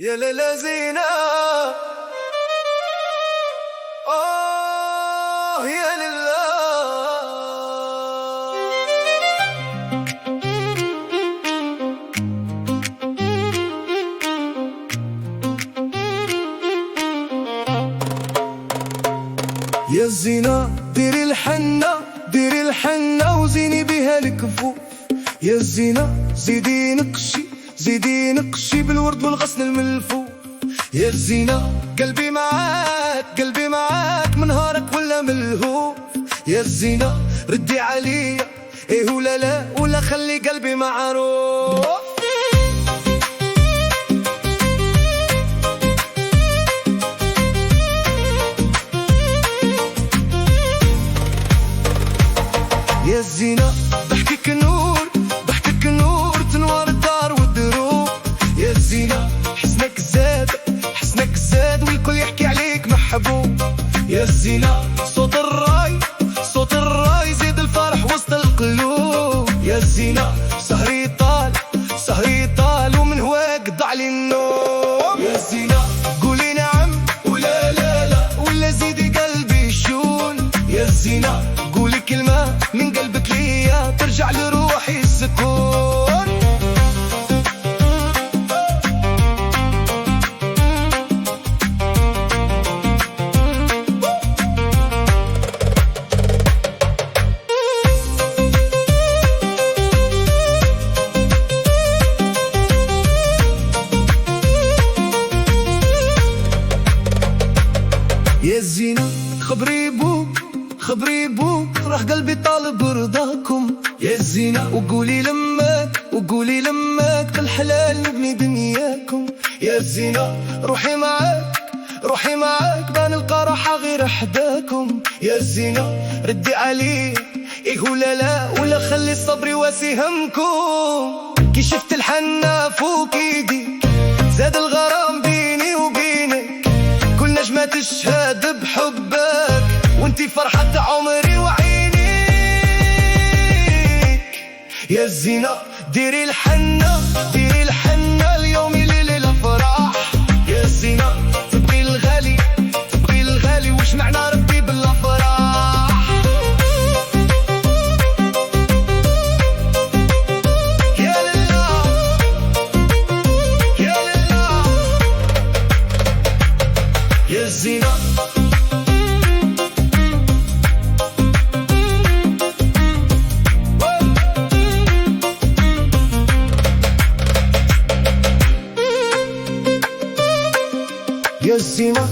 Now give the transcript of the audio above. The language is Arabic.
يا ليلى زينة، يا لله. يا الزينة ديري الحنة، ديري الحنة وزيني بها الكفوف. يا الزينة زيدي نقشي، زيدي نقشي بالورد والغصن الملفوف. يا الزينة قلبي معاك، قلبي معاك من نهارك ولا ملهوف. يا الزينة ردي عليا، ايه ولا لا ولا خلي قلبي معروف. يا الزينة ضحكك نور، ضحكك نور تنور الدار والدروب. يا الزينة حسنك زاد، حسنك زاد والكل يحكي عليك محبوب. يا الزينة صوت الراي، صوت الراي زيد الفرح وسط القلوب. يا الزينة سهري طال، سهري طال ومن هواك ضاع لي النوم. يا الزينة قولي نعم ولا لا لا ولا زيدي قلبي شون. يا الزينة قولي كلمة من قلبك ليا ترجع لروحي السكون. يا الزينة خبري بوك، خبري بوك راح قلبي طالب رضاكم. يا الزينة وقولي لماك، وقولي لماك الحلال نبني دنياكم. يا الزينة روحي معاك، روحي معاك ما نلقى راحة غير حداكم. يا الزينة ردي عليه، ايه ولا لا ولا خلي صبري واسي همكم. كي شفت الحنة فوق ايدي زاد الغرام بيني وبينك، كل نجمة تشهد بحبك وانتي فرحة عمري وعينيك. يا الزينة ديري الحنة، ديري الحنة اليوم ليلة الافراح. يا الزينة تبغي الغالي، تبغي الغالي وش معنى ربي بالافراح. يا لله، يا لله. يا الزينة يا الزينة